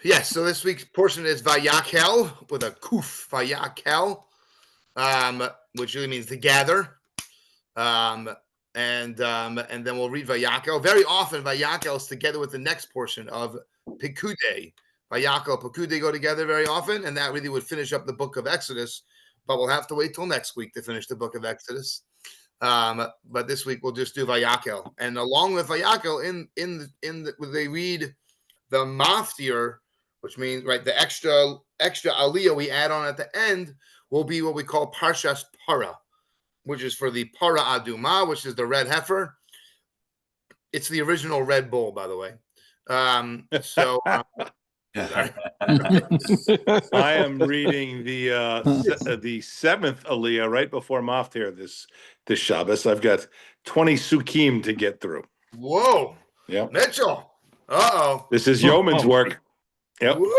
Yes, so this week's portion is Vayekel with a kuf, Vayekel, which really means to gather. Um, and then we'll read Vayekel. Very often, Vayekel is together with the next portion of Pekude. Vayekel, Pekude go together very often, and that really would finish up the book of Exodus. But we'll have to wait till next week to finish the book of Exodus. But this week we'll just do Vayekel, and along with Vayekel, they read the maftir, which means the extra aliyah we add on at the end will be what we call Parshas Parah, which is for the Parah Adumah, which is the red heifer. It's the original Red Bull, by the way. I am reading the seventh aliyah right before maftir this Shabbos. I've got 20 sukkim to get through. Whoa! Yeah, Mitchell. Uh-oh. This is yeoman's work. Yep. Woo!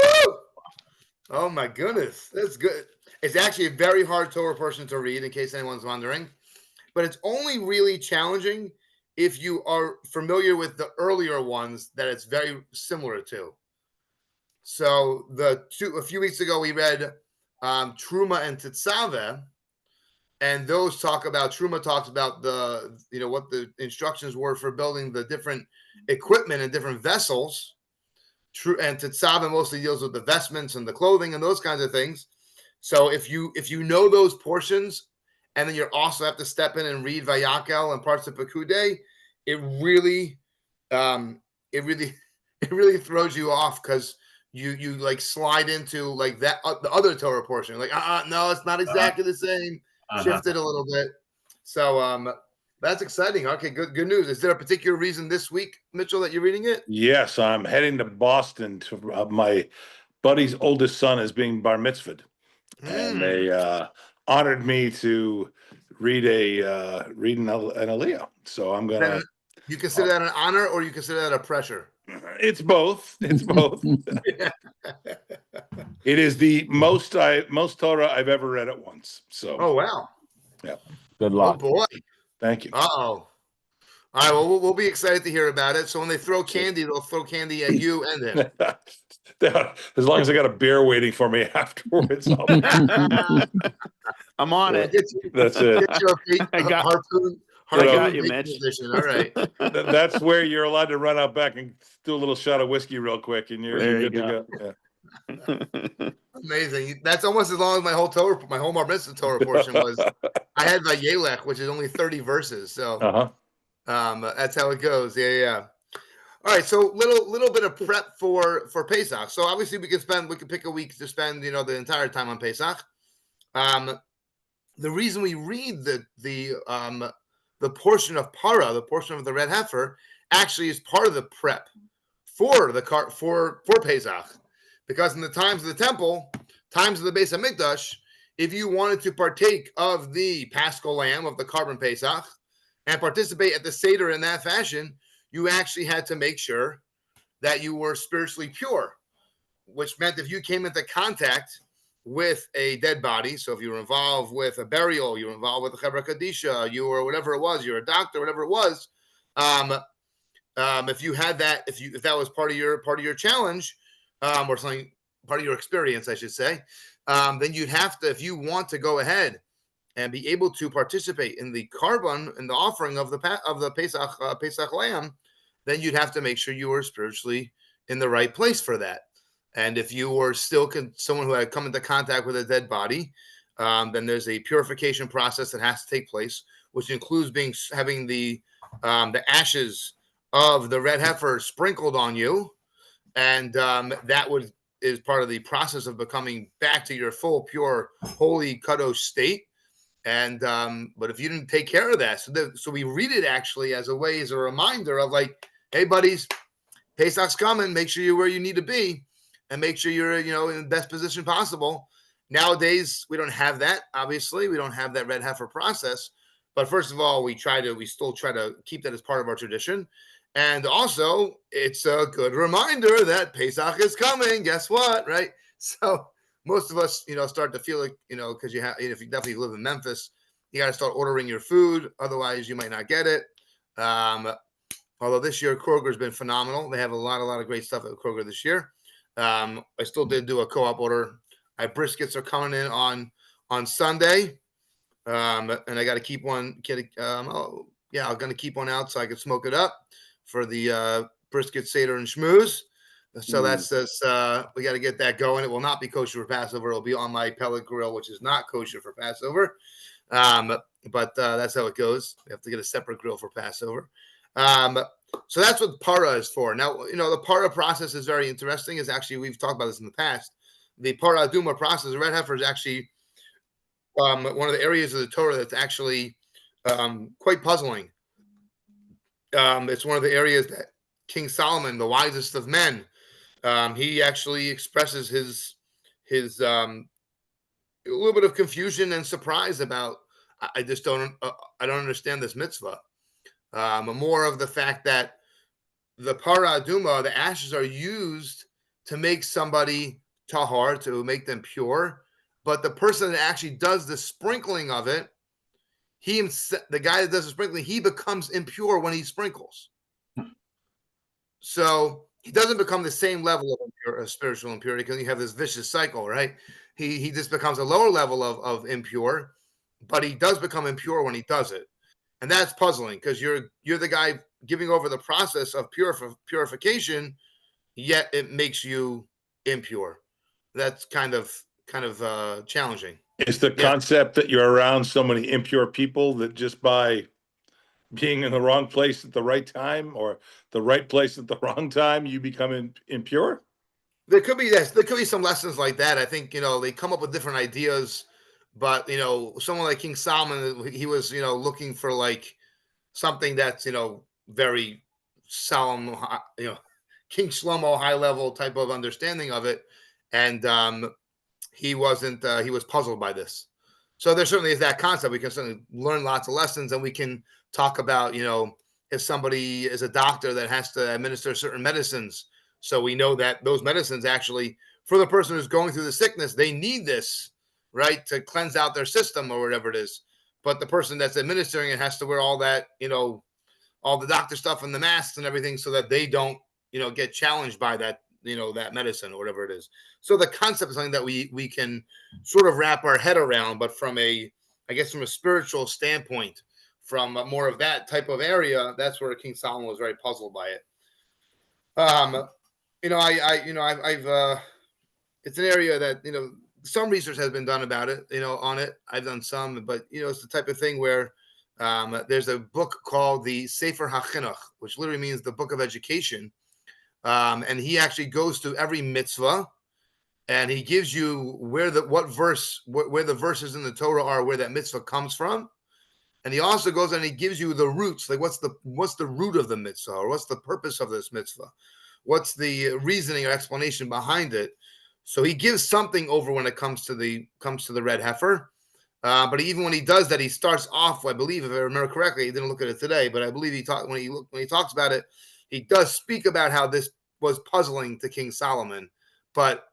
Oh my goodness, that's good. It's actually a very hard Torah portion to read, in case anyone's wondering. But it's only really challenging if you are familiar with the earlier ones that it's very similar to. So a few weeks ago we read Truma and Tetzaveh, and those Truma talks about what the instructions were for building the different equipment and different vessels. And Tetzaveh mostly deals with the vestments and the clothing and those kinds of things. So if you know those portions, and then you also have to step in and read Vayekel and parts of Pekude, it really throws you off, because you like slide into like that the other Torah portion. Like no, it's not exactly the same. Shifted a little bit. So that's exciting. Okay, good news. Is there a particular reason this week, Mitchell, that you're reading it? Yes, I'm heading to Boston to my buddy's oldest son is being bar mitzvahed, and they honored me to read an aliyah. So I'm gonna. You consider that an honor, or you consider that a pressure? It's both. It's both. It is the most Torah I've ever read at once. So. Oh wow. Yeah. Good luck. Oh boy. Thank you. Uh-oh. All right, well, we'll be excited to hear about it. So when they throw candy, they'll throw candy at you and him. As long as I got a beer waiting for me afterwards, I'm on it. That's it. I got you, Mitch. All right. That's where you're allowed to run out back and do a little shot of whiskey real quick, and you're good to go. Yeah. Amazing. That's almost as long as my whole Mar Mitzvah Torah portion was. I had Vayekel, which is only 30 verses. So that's how it goes. Yeah. All right. So little bit of prep for Pesach. So obviously we could pick a week to spend, the entire time on Pesach. The reason we read the portion of Parah, the portion of the red heifer, actually is part of the prep for Pesach. Because in the times of the temple, times of the Beis HaMikdash, if you wanted to partake of the Paschal Lamb, of the Carbon Pesach, and participate at the Seder in that fashion, you actually had to make sure that you were spiritually pure, which meant if you came into contact with a dead body, so if you were involved with a burial, you were involved with a Chevra Kadisha, you were whatever it was, you're a doctor, whatever it was, if you had that, if that was part of your challenge, or something, part of your experience, I should say, then you'd have to, if you want to go ahead and be able to participate in the carbon and the offering of the Pesach lamb, then you'd have to make sure you were spiritually in the right place for that. And if you were still someone who had come into contact with a dead body, then there's a purification process that has to take place, which includes having the ashes of the red heifer sprinkled on you. And that is part of the process of becoming back to your full, pure, holy, kadosh state. And but if you didn't take care of that, so we read it actually as a reminder of like, hey, buddies, Pesach's coming. Make sure you're where you need to be, and make sure you're in the best position possible. Nowadays, we don't have that. Obviously, we don't have that red heifer process. But first of all, we still try to keep that as part of our tradition. And also, it's a good reminder that Pesach is coming. Guess what, right? So most of us, start to feel like, because you have, if you definitely live in Memphis, you got to start ordering your food. Otherwise, you might not get it. Although this year Kroger's been phenomenal. They have a lot of great stuff at Kroger this year. I still did do a co-op order. My briskets are coming in on Sunday, and I got to keep one. I'm going to keep one out so I can smoke it up for the brisket Seder and schmooze. So that's we got to get that going. It will not be kosher for Passover. It'll be on my pellet grill, which is not kosher for Passover. But that's how it goes. We have to get a separate grill for Passover. So that's what Parah is for. Now, the Parah process is very interesting. Is actually, we've talked about this in the past. The Parah Adumah process, the red heifer, is actually one of the areas of the Torah that's actually quite puzzling. It's one of the areas that King Solomon, the wisest of men, he actually expresses his a little bit of confusion and surprise about. I just don't understand this mitzvah. More of the fact that the Parah Adumah, the ashes are used to make somebody tahar, to make them pure, but the person that actually does the sprinkling of it, the guy that does the sprinkling, he becomes impure when he sprinkles. So he doesn't become the same level of spiritual impurity, because you have this vicious cycle, right? He just becomes a lower level of impure, but he does become impure when he does it. And that's puzzling, because you're the guy giving over the process of purification, yet it makes you impure. That's kind of challenging. Is the concept that you're around so many impure people that just by being in the wrong place at the right time, or the right place at the wrong time, you become impure? There could be this. There could be some lessons like that. I think, they come up with different ideas, but, someone like King Solomon, he was, looking for like something that's, very solemn, King Shlomo high level type of understanding of it. And he wasn't, he was puzzled by this. So there certainly is that concept. We can certainly learn lots of lessons, and we can talk about, if somebody is a doctor that has to administer certain medicines, so we know that those medicines actually, for the person who's going through the sickness, they need this, right, to cleanse out their system or whatever it is. But the person that's administering it has to wear all that, all the doctor stuff and the masks and everything, so that they don't, get challenged by that, that medicine or whatever it is. So the concept is something that we can sort of wrap our head around, but from a spiritual standpoint, from more of that type of area, that's where King Solomon was very puzzled by it. It's an area that, some research has been done about it, on it. I've done some, but, it's the type of thing where there's a book called the Sefer HaChinuch, which literally means the book of education. And he actually goes through every mitzvah, and he gives you where the verses in the Torah are, where that mitzvah comes from. And he also goes and he gives you the roots, like what's the root of the mitzvah, or what's the purpose of this mitzvah? What's the reasoning or explanation behind it? So he gives something over when it comes to the red heifer. But even when he does that, he starts off, I believe, if I remember correctly, he didn't look at it today, but I believe when he talks about it, he does speak about how this was puzzling to King Solomon. But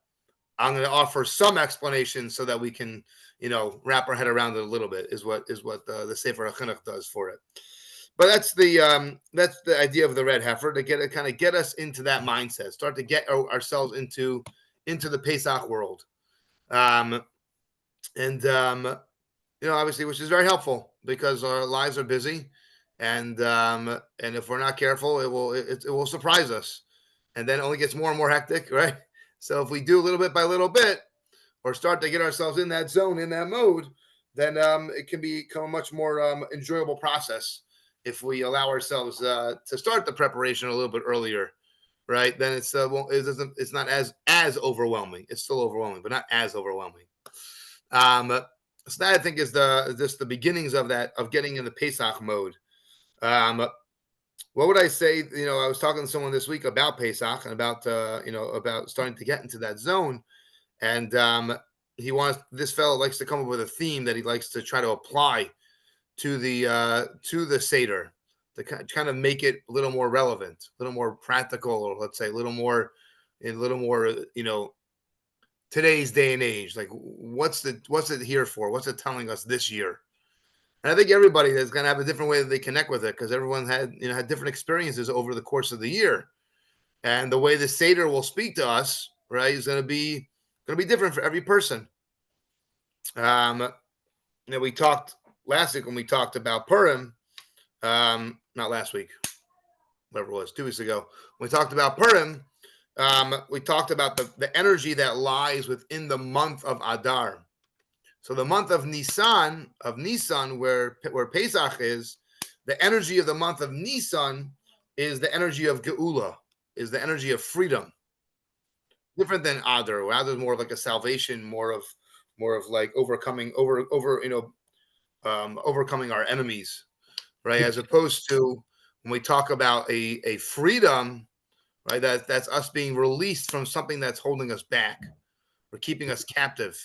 I'm going to offer some explanation so that we can, wrap our head around it a little bit, is what the Sefer HaChinuch does for it. But that's the idea of the red heifer, to get us into that mindset, start to get ourselves into the Pesach world. Obviously, which is very helpful, because our lives are busy, and if we're not careful, it will surprise us, and then it only gets more and more hectic, right? So if we do little bit by little bit, or start to get ourselves in that zone, in that mode, then it can become a much more enjoyable process if we allow ourselves to start the preparation a little bit earlier, right? Then it's not as overwhelming. It's still overwhelming, but not as overwhelming. So that, I think, is just the beginnings of that, of getting in the Pesach mode. What would I say? I was talking to someone this week about Pesach, and about about starting to get into that zone. And this fellow likes to come up with a theme that he likes to try to apply to the Seder, to kind of make it a little more relevant, a little more practical, or let's say a little more, today's day and age. Like, what's it here for? What's it telling us this year? And I think everybody is going to have a different way that they connect with it, because everyone had different experiences over the course of the year, and the way the Seder will speak to us, right, is going to be different for every person. We talked last week when we talked about Purim. Not last week, whatever it was, 2 weeks ago. When we talked about Purim. We talked about the energy that lies within the month of Adar. So the month of Nissan, where Pesach is, the energy of the month of Nissan is the energy of Geula, is the energy of freedom. Different than Adar. Adar is more of like a salvation, more of like overcoming overcoming our enemies, right? As opposed to when we talk about a freedom, right? That's us being released from something that's holding us back or keeping us captive.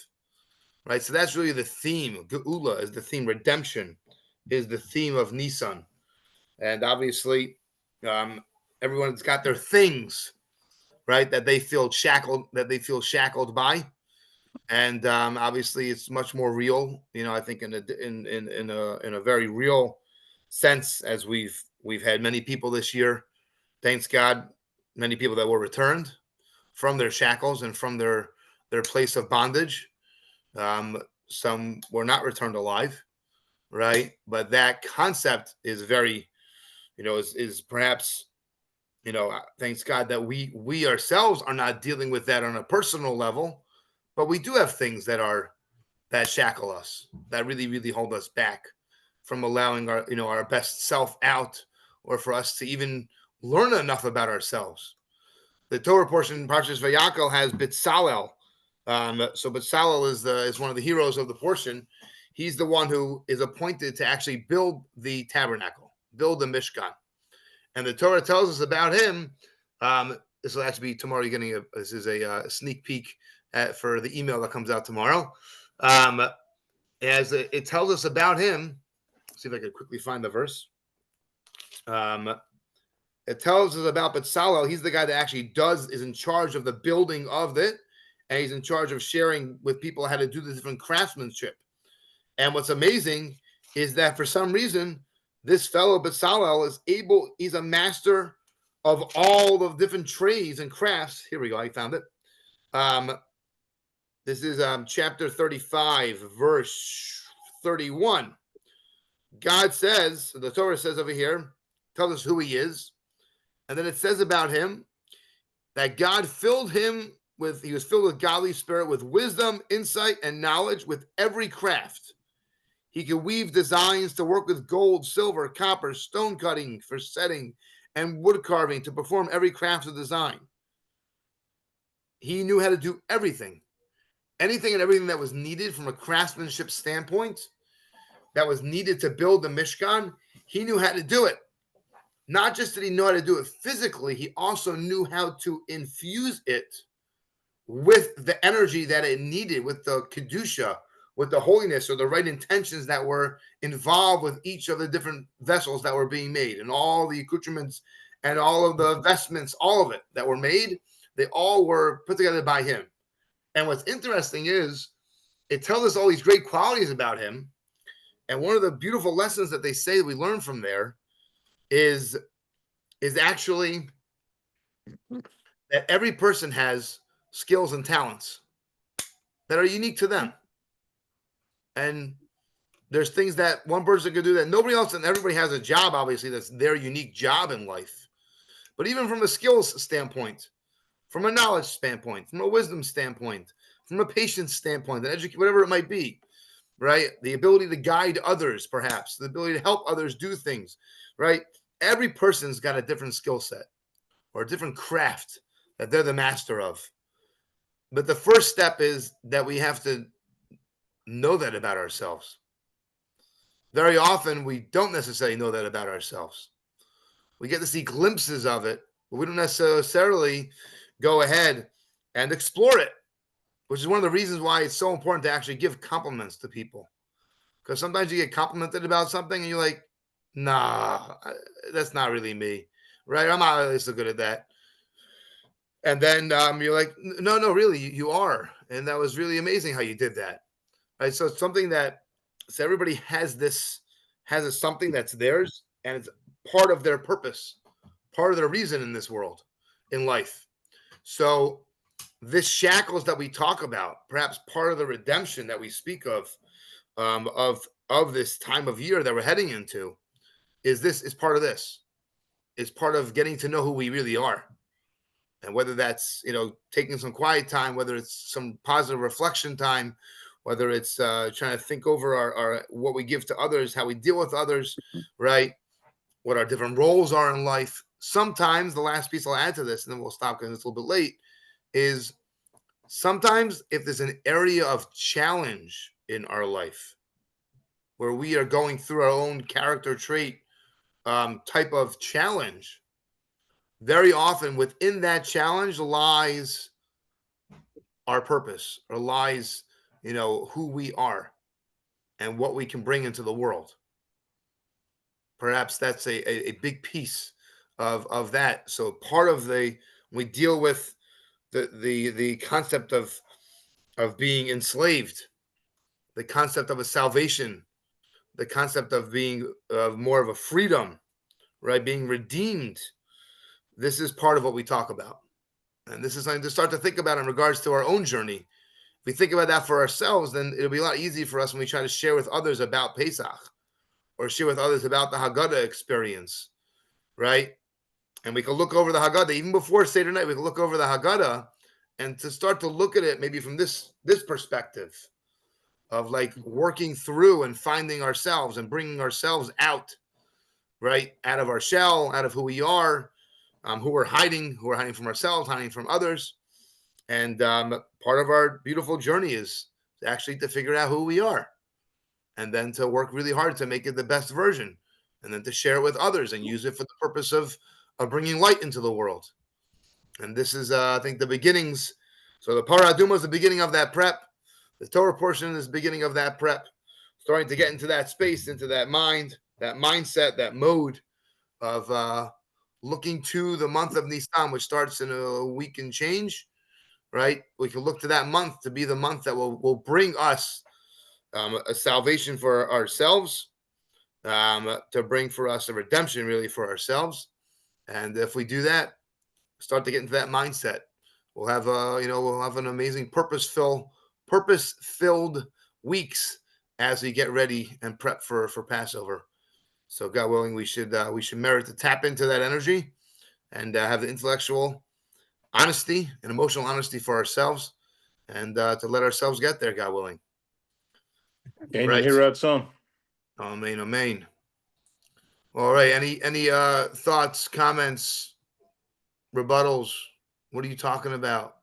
Right, so that's really the theme. Geula is the theme. Redemption is the theme of Nissan, and obviously, everyone's got their things, right, that they feel shackled by, and obviously, it's much more real. I think in a very real sense, as we've had many people this year. Thanks God, many people that were returned from their shackles and from their place of bondage. Some were not returned alive, right? But that concept is very, is perhaps, thanks God that we ourselves are not dealing with that on a personal level, but we do have things that shackle us, that really, really hold us back from allowing our best self out, or for us to even learn enough about ourselves. The Torah portion, Parshas Vayekel, has Bitzalel. So Bezalel is one of the heroes of the portion. He's the one who is appointed to actually build the tabernacle, build the Mishkan. And the Torah tells us about him. This will actually be tomorrow. You're getting this is a sneak peek for the email that comes out tomorrow. It tells us about him. Let's see if I can quickly find the verse. It tells us about Bezalel. He's the guy that actually is in charge of the building of it. And he's in charge of sharing with people how to do the different craftsmanship. And what's amazing is that for some reason, this fellow Bezalel he's a master of all the different trades and crafts. Here we go. I found it. This is chapter 35, verse 31. God says, the Torah says over here, tells us who he is. And then it says about him that God filled him he was filled with godly spirit, with wisdom, insight, and knowledge, with every craft. He could weave designs, to work with gold, silver, copper, stone cutting for setting, and wood carving, to perform every craft of design. He knew how to do everything. Anything and everything that was needed from a craftsmanship standpoint, that was needed to build the Mishkan, he knew how to do it. Not just did he know how to do it physically, he also knew how to infuse it with the energy that it needed, with the kedusha, with the holiness, or the right intentions that were involved with each of the different vessels that were being made, and all the accoutrements and all of the vestments, all of it that were made, they all were put together by him. And what's interesting is it tells us all these great qualities about him. And one of the beautiful lessons that they say that we learn from there is actually that every person has skills and talents that are unique to them. And there's things that one person could do that nobody else, and everybody has a job, obviously, that's their unique job in life. But even from a skills standpoint, from a knowledge standpoint, from a wisdom standpoint, from a patience standpoint, whatever it might be, right? The ability to guide others, perhaps, the ability to help others do things, right? Every person's got a different skill set or a different craft that they're the master of. But the first step is that we have to know that about ourselves. Very often, we don't necessarily know that about ourselves. We get to see glimpses of it, but we don't necessarily go ahead and explore it, which is one of the reasons why it's so important to actually give compliments to people. Because sometimes you get complimented about something and you're like, nah, that's not really me, right? I'm not really so good at that. And then you're like, no, really, you are. And that was really amazing how you did that, right? So it's something that everybody has this has something that's theirs, and it's part of their purpose, part of their reason in this world, in life. So this shackles that we talk about, perhaps part of the redemption that we speak of this time of year that we're heading into, is part of this. Is part of getting to know who we really are. And whether that's, taking some quiet time, whether it's some positive reflection time, whether it's trying to think over our what we give to others, how we deal with others, right? What our different roles are in life. Sometimes the last piece I'll add to this, and then we'll stop because it's a little bit late, is sometimes if there's an area of challenge in our life where we are going through our own character trait type of challenge, very often within that challenge lies our purpose, or lies, who we are and what we can bring into the world. Perhaps that's a big piece of that. So part of we deal with the concept of being enslaved, the concept of a salvation, the concept of being more of a freedom, right? Being redeemed. This is part of what we talk about. And this is something to start to think about in regards to our own journey. If we think about that for ourselves, then it'll be a lot easier for us when we try to share with others about Pesach or share with others about the Haggadah experience, right? And we can look over the Haggadah, even before Seder night, we can look over the Haggadah and to start to look at it maybe from this perspective of like working through and finding ourselves and bringing ourselves out, right? Out of our shell, out of who we are, who we're hiding from ourselves, hiding from others. And part of our beautiful journey is actually to figure out who we are and then to work really hard to make it the best version and then to share it with others and use it for the purpose of bringing light into the world. And this is, I think, the beginnings. So the Parah Adumah is the beginning of that prep. The Torah portion is the beginning of that prep, starting to get into that space, into that mind, that mindset, that mode of looking to the month of Nissan, which starts in a week and change, right? We can look to that month to be the month that will bring us a salvation for ourselves, to bring for us a redemption really for ourselves. And if we do that, start to get into that mindset, we'll have we'll have an amazing purpose-filled weeks as we get ready and prep for Passover. So God willing, we should merit to tap into that energy and have the intellectual honesty and emotional honesty for ourselves, and to let ourselves get there, God willing. Can you hear that song? Amen, amen. All right. Any thoughts, comments, rebuttals? What are you talking about?